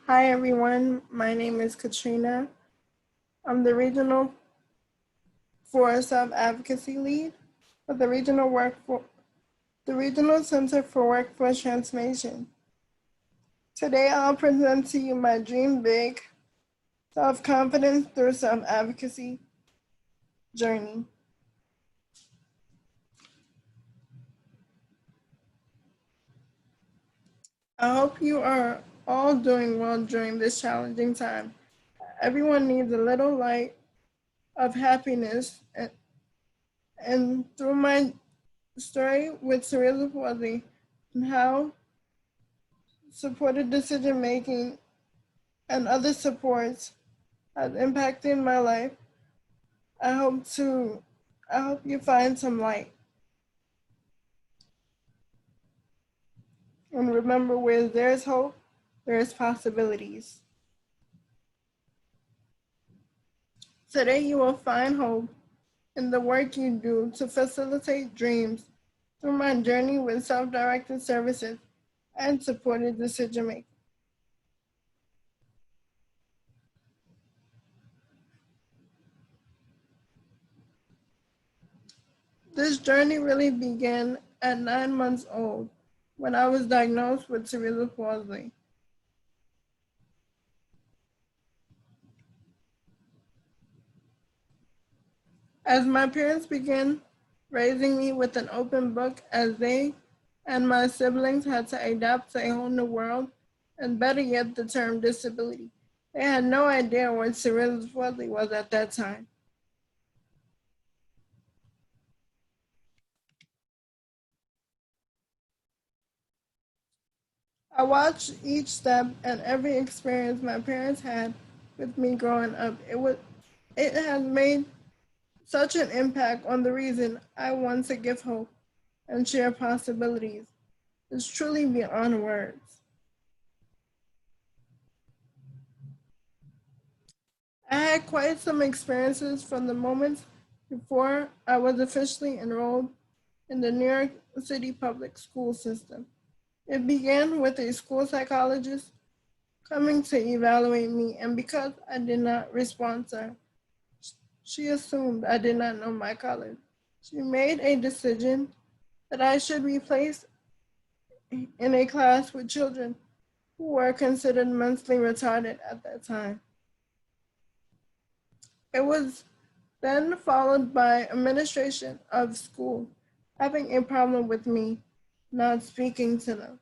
Hi everyone, my name is Ketrina. I'm the Regional Forest of Advocacy Lead for the Regional Center for Workforce Transformation. Today I'll present to you my Dream Big Self-Confidence through Self-Advocacy journey. I hope you are all doing well during this challenging time. Everyone needs a little light of happiness, and through my story with cerebral palsy and how supported decision making and other supports has impacted my life, I hope you find some light. And remember, where there's hope, there's possibilities. Today you will find hope in the work you do to facilitate dreams through my journey with self-directed services and supported decision making. This journey really began at 9 months old when I was diagnosed with cerebral palsy. As my parents began raising me with an open book as they and my siblings had to adapt to a whole new world, and better yet, the term disability. They had no idea what cerebral palsy was at that time. I watched each step and every experience my parents had with me growing up. It has made such an impact on the reason I want to give hope and share possibilities. It's truly beyond words. I had quite some experiences from the moments before I was officially enrolled in the New York City public school system. It began with a school psychologist coming to evaluate me, and because I did not respond to her, she assumed I did not know my colors. She made a decision that I should be placed in a class with children who were considered mentally retarded at that time. It was then followed by administration of school having a problem with me not speaking to them.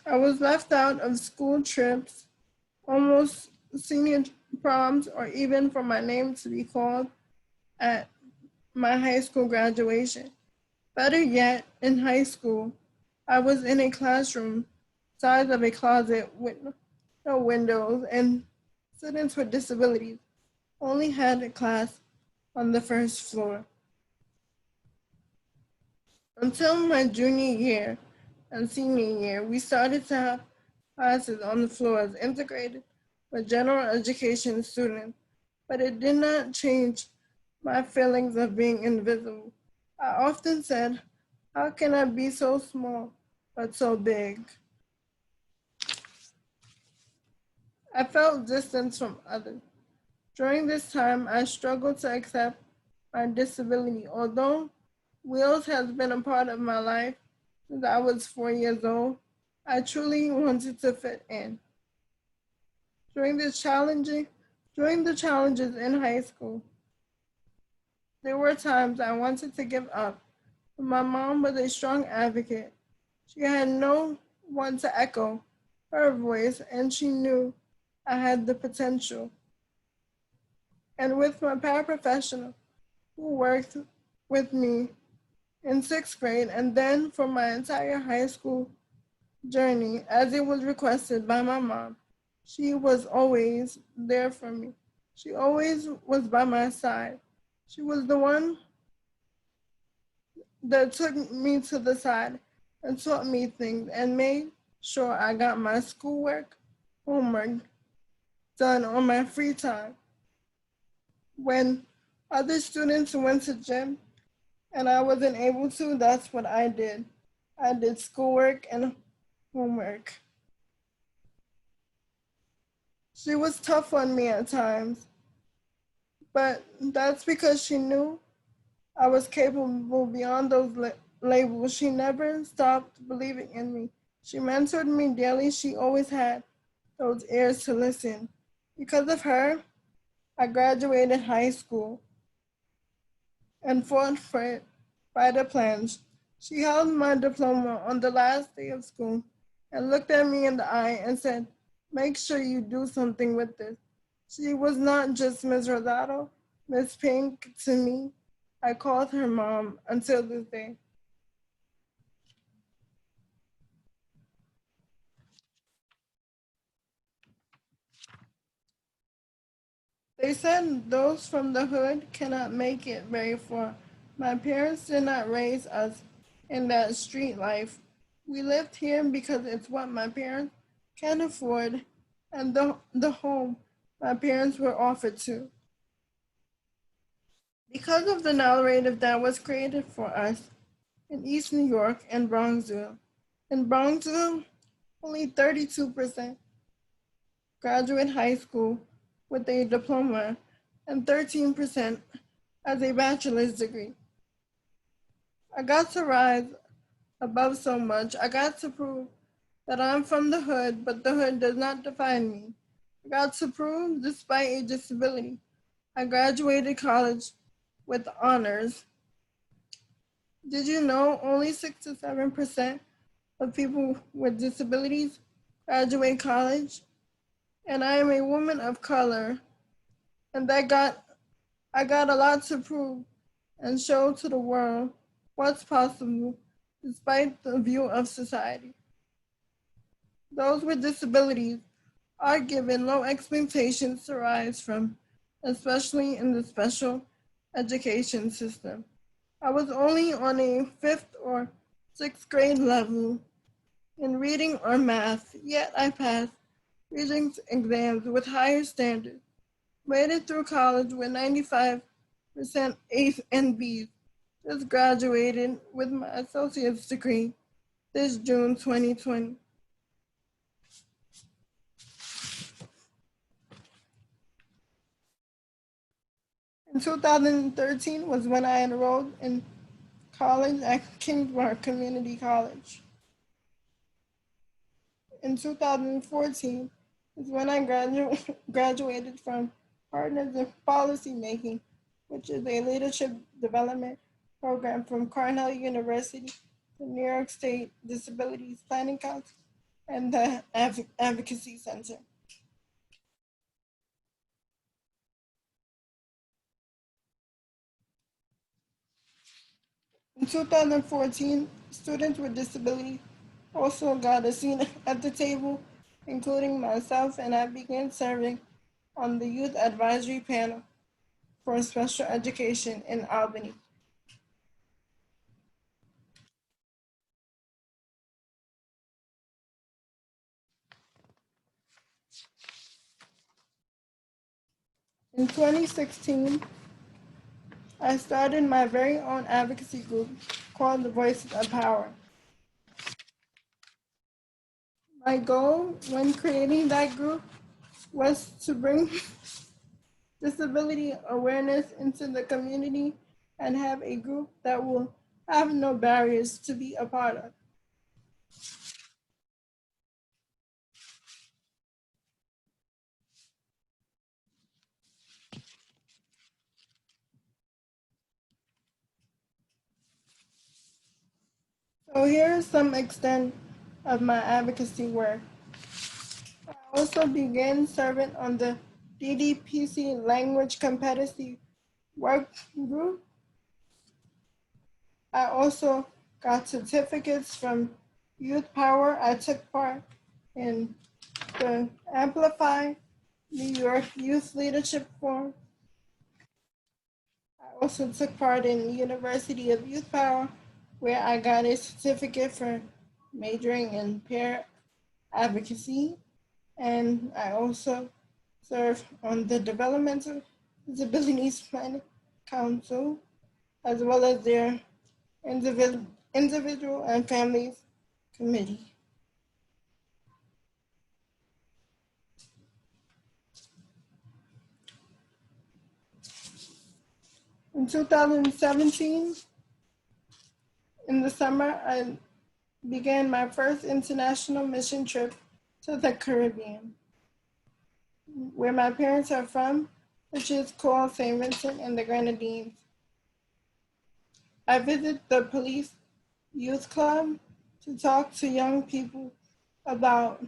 I was left out of school trips, almost senior proms, or even for my name to be called at my high school graduation. Better yet, in high school, I was in a classroom size of a closet with no windows, and students with disabilities only had a class on the first floor. Until my junior year and senior year, we started to have classes on the floors integrated with general education students, but it did not change my feelings of being invisible. I often said, how can I be so small but so big? I felt distance from others. During this time, I struggled to accept my disability. Although wheels has been a part of my life since I was 4 years old, I truly wanted to fit in. During during the challenges in high school, there were times I wanted to give up, but my mom was a strong advocate. She had no one to echo her voice, and she knew I had the potential. And with my paraprofessional who worked with me in sixth grade and then for my entire high school journey, as it was requested by my mom, she was always there for me. She always was by my side. She was the one that took me to the side and taught me things and made sure I got my schoolwork, homework done on my free time. When other students went to gym and I wasn't able to, that's what I did. I did schoolwork and homework. She was tough on me at times, but that's because she knew I was capable beyond those labels. She never stopped believing in me. She mentored me daily. She always had those ears to listen. Because of her, I graduated high school and fought for it by the plans. She held my diploma on the last day of school and looked at me in the eye and said, "Make sure you do something with this." She was not just Miss Rosado, Miss Pink to me. I called her mom until this day. They said those from the hood cannot make it very far. My parents did not raise us in that street life. We lived here because it's what my parents can afford and the home my parents were offered to. Because of the narrative that was created for us in East New York and Bronxville. In Bronxville, only 32% graduate high school with a diploma and 13% as a bachelor's degree. I got to rise above so much. I got to prove that I'm from the hood, but the hood does not define me. I got to prove, despite a disability, I graduated college with honors. Did you know only 6 to 7% of people with disabilities graduate college? And I am a woman of color, and I got a lot to prove and show to the world what's possible despite the view of society. Those with disabilities are given low expectations to rise from, especially in the special education system. I was only on a fifth or sixth grade level in reading or math, yet I passed reading exams with higher standards, made it through college with 95% A's and B's, just graduated with my associate's degree this June 2020. In 2013 was when I enrolled in college at Kingsmore Community College. In 2014 is when I graduated from Partners in Policymaking, which is a leadership development program from Cornell University, the New York State Disabilities Planning Council, and the Advocacy Center. In 2014, students with disabilities also got a seat at the table, including myself, and I began serving on the Youth Advisory Panel for Special Education in Albany. In 2016, I started my very own advocacy group called the Voices of Power. My goal when creating that group was to bring disability awareness into the community and have a group that will have no barriers to be a part of. So here is some extent of my advocacy work. I also began serving on the DDPC Language Competency Work Group. I also got certificates from Youth Power. I took part in the Amplify New York Youth Leadership Forum. I also took part in the University of Youth Power, where I got a certificate for majoring in peer advocacy. And I also served on the developmental Disabilities Planning Council, as well as their individual and families committee. In 2017, in the summer, I began my first international mission trip to the Caribbean, where my parents are from, which is called St. Vincent and the Grenadines. I visit the Police Youth Club to talk to young people about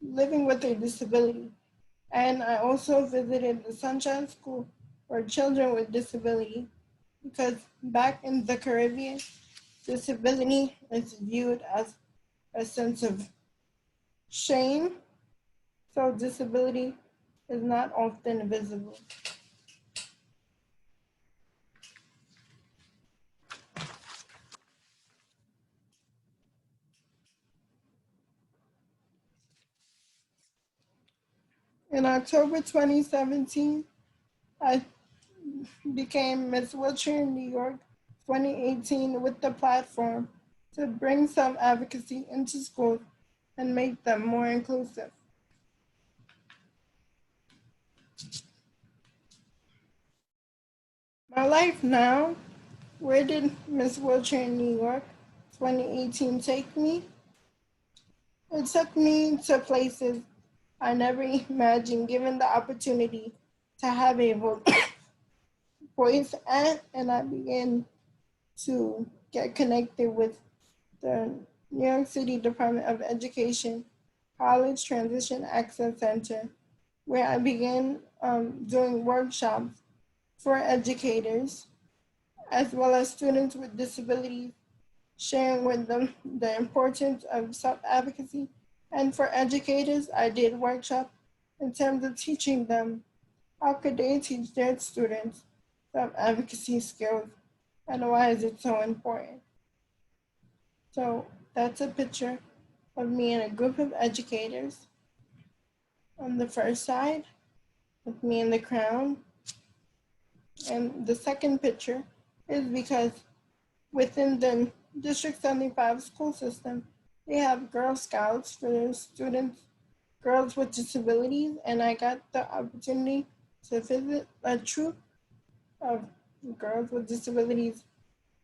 living with a disability. And I also visited the Sunshine School for children with disability because back in the Caribbean, disability is viewed as a sense of shame, so disability is not often visible. In October 2017, I became Miss Wheelchair New York 2018 with the platform to bring some advocacy into schools and make them more inclusive. My life now, where did Miss Wheelchair New York 2018 take me? It took me to places I never imagined given the opportunity to have a voice at, and I began to get connected with the New York City Department of Education College Transition Access Center, where I began doing workshops for educators as well as students with disabilities, sharing with them the importance of self-advocacy. And for educators, I did workshops in terms of teaching them how could they teach their students self-advocacy skills and why is it so important. So that's a picture of me and a group of educators on the first side with me in the crown. And the second picture is because within the District 75 school system, they have Girl Scouts for their students, girls with disabilities, and I got the opportunity to visit a troop of girls with disabilities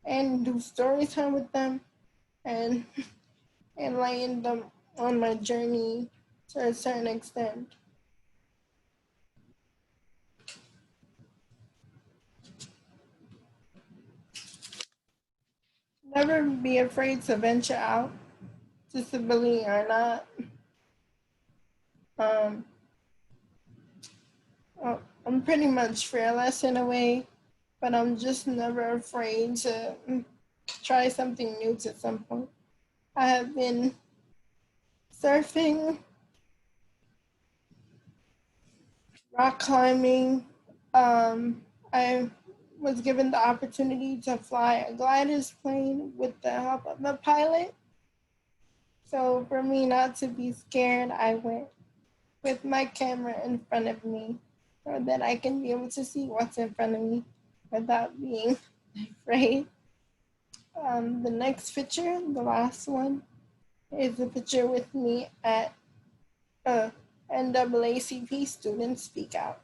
and do story time with them and enlighten them on my journey to a certain extent. Never be afraid to venture out, disability or not. Um, I'm pretty much fearless in a way, but I'm just never afraid to try something new to some point. I have been surfing, rock climbing. I was given the opportunity to fly a glider's plane with the help of a pilot. So for me not to be scared, I went with my camera in front of me so that I can be able to see what's in front of me without being afraid. The next picture, the last one, is a picture with me at NAACP Students Speak Out,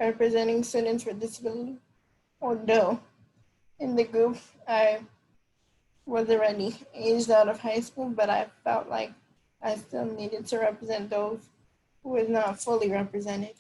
representing students with disability. Although in the group, I was already aged out of high school, but I felt like I still needed to represent those who was not fully represented.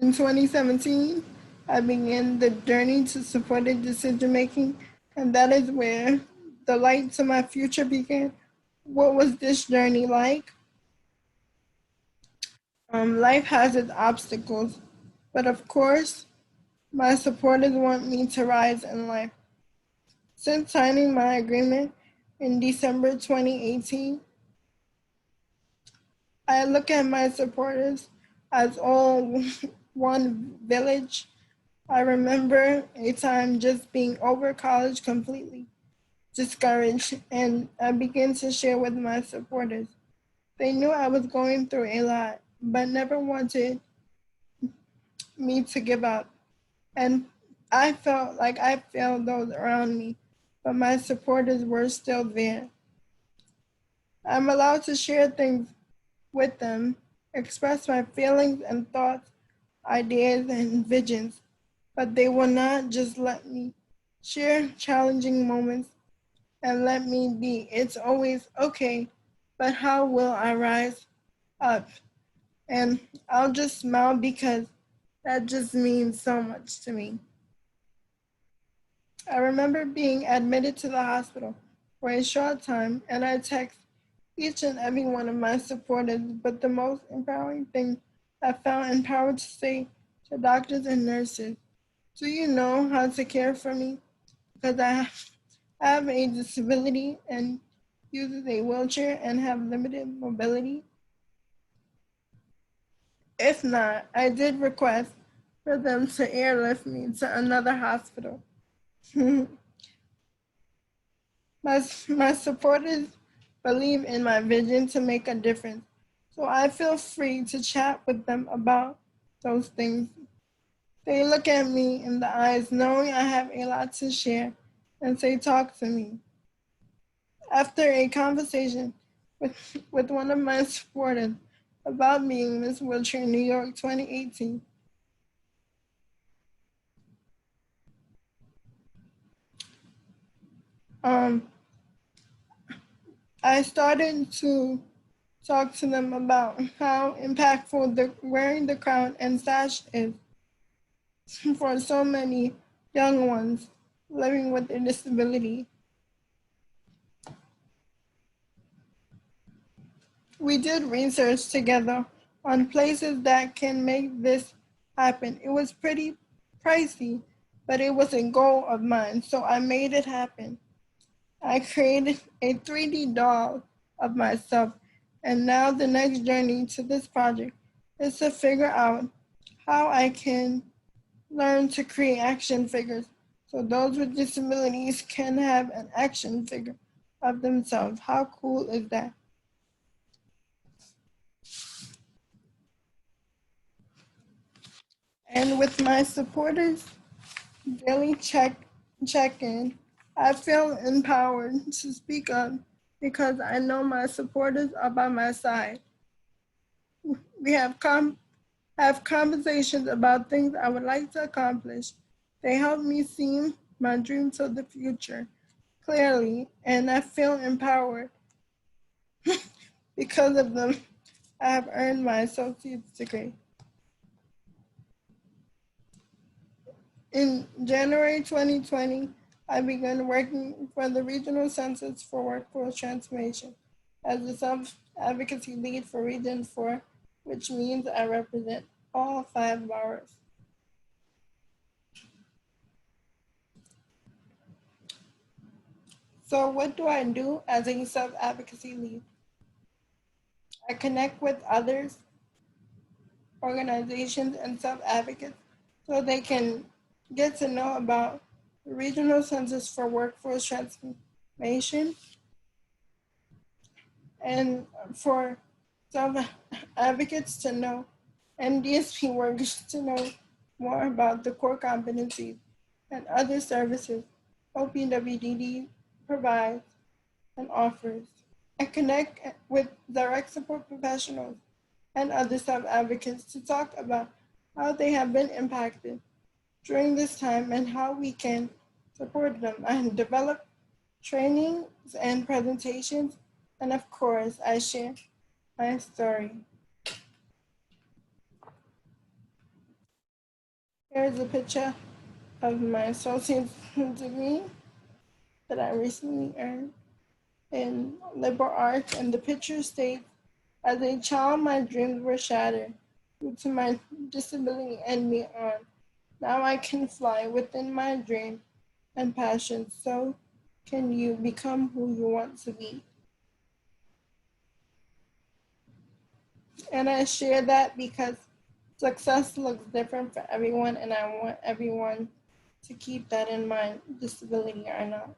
In 2017, I began the journey to supported decision making, and that is where the light to my future began. What was this journey like? Life has its obstacles, but of course, my supporters want me to rise in life. Since signing my agreement in December 2018, I look at my supporters as all one village. I remember a time just being over college completely, discouraged, and I began to share with my supporters. They knew I was going through a lot, but never wanted me to give up. And I felt like I failed those around me, but my supporters were still there. I'm allowed to share things with them, express my feelings and thoughts, ideas, and visions, but they will not just let me share challenging moments and let me be. It's always okay, but how will I rise up? And I'll just smile because that just means so much to me. I remember being admitted to the hospital for a short time, and I text each and every one of my supporters, but the most empowering thing I felt empowered to say to doctors and nurses, do you know how to care for me? Because I have a disability and uses a wheelchair and have limited mobility. If not, I did request for them to airlift me to another hospital. my supporters believe in my vision to make a difference, so I feel free to chat with them about those things. They look at me in the eyes knowing I have a lot to share and say, talk to me. After a conversation with one of my supporters about being Miss Wheelchair New York 2018, I started to talk to them about how impactful wearing the crown and sash is for so many young ones living with a disability. We did research together on places that can make this happen. It was pretty pricey, but it was a goal of mine, so I made it happen. I created a 3D doll of myself, and now the next journey to this project is to figure out how I can learn to create action figures so those with disabilities can have an action figure of themselves. How cool is that? And with my supporters daily check-in, I feel empowered to speak up because I know my supporters are by my side. We have conversations about things I would like to accomplish. They help me see my dreams of the future clearly, and I feel empowered because of them. I have earned my associate's degree. In January 2020, I began working for the Regional Census for Workforce Transformation as the self-advocacy lead for Region 4, which means I represent all 5 boroughs. So what do I do as a self-advocacy lead? I connect with others, organizations, and self-advocates so they can get to know about the Regional Census for Workforce Transformation and for self-advocates to know and DSP workers to know more about the core competencies and other services OPWDD provides and offers. I connect with direct support professionals and other self-advocates to talk about how they have been impacted during this time and how we can support them. I develop trainings and presentations, and of course, I share my story. Here's a picture of my associate's degree that I recently earned in liberal arts, and the picture states, as a child, my dreams were shattered due to my disability and me on. Now I can fly within my dream and passion. So can you become who you want to be. And I share that because success looks different for everyone, and I want everyone to keep that in mind, disability or not.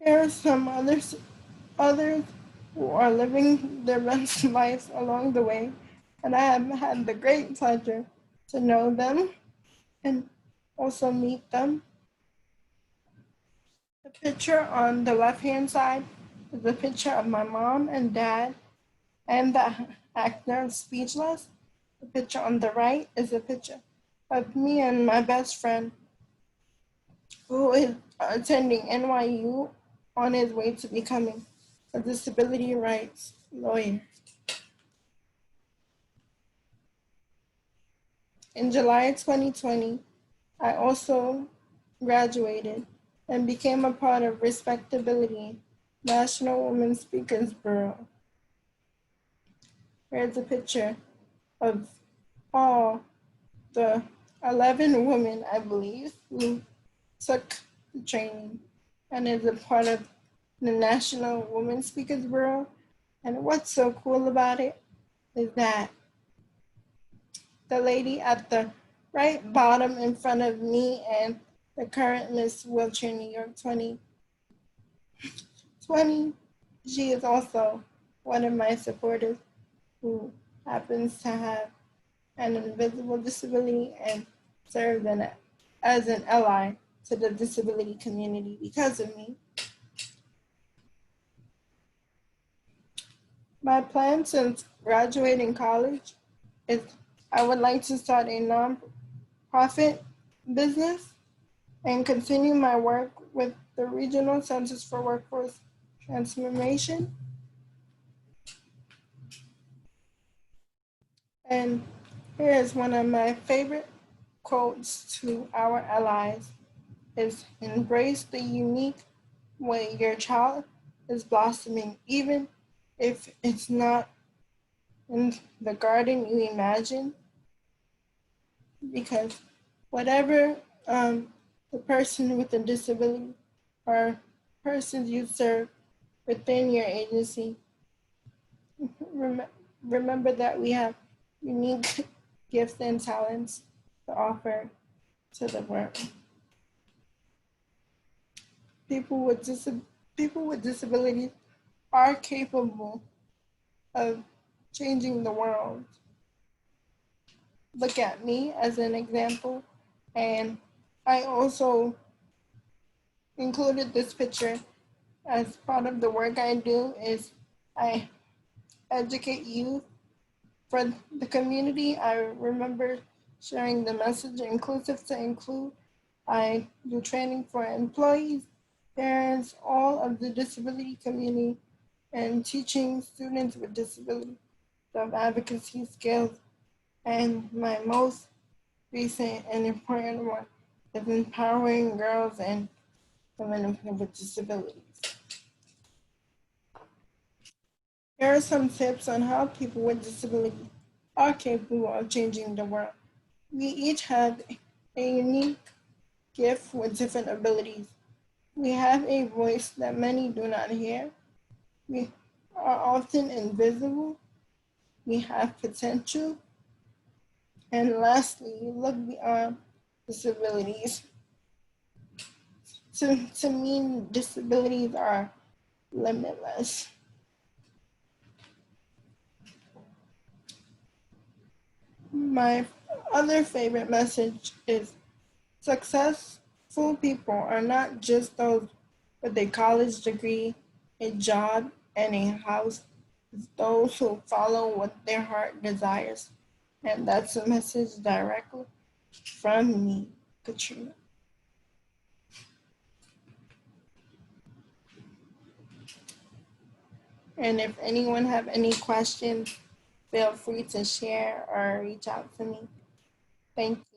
There are some others who are living their best lives along the way, and I have had the great pleasure to know them and also meet them. The picture on the left-hand side is a picture of my mom and dad and the actor Speechless. The picture on the right is a picture of me and my best friend who is attending NYU on his way to becoming a disability rights lawyer. In July 2020, I also graduated and became a part of Respectability, National Women Speakers Bureau. Here's a picture of all the 11 women, I believe, who took the training and is a part of the National Women Speakers Bureau. And what's so cool about it is that the lady at the right bottom in front of me and the current Miss Wheelchair New York 2020, she is also one of my supporters who happens to have an invisible disability and serves as an ally to the disability community because of me. My plan since graduating college is I would like to start a nonprofit business and continue my work with the Regional Centers for Workforce Transformation. And here is one of my favorite quotes to our allies is embrace the unique way your child is blossoming, even if it's not in the garden you imagine, because whatever the person with a disability or persons you serve within your agency, remember that we have unique gifts and talents to offer to the world. People with disabilities are capable of changing the world. Look at me as an example, and I also included this picture as part of the work I do is I educate youth for the community. I remember sharing the message inclusive to include. I do training for employees, parents, all of the disability community, and teaching students with disabilities of advocacy skills. And my most recent and important one is empowering girls and women with disabilities. Here are some tips on how people with disabilities are capable of changing the world. We each have a unique gift with different abilities. We have a voice that many do not hear. We are often invisible. We have potential. And lastly, look beyond disabilities. To me, disabilities are limitless. My other favorite message is successful people are not just those with a college degree, a job, and a house. It's those who follow what their heart desires. And that's a message directly from me, Ketrina. And if anyone have any questions, feel free to share or reach out to me. Thank you.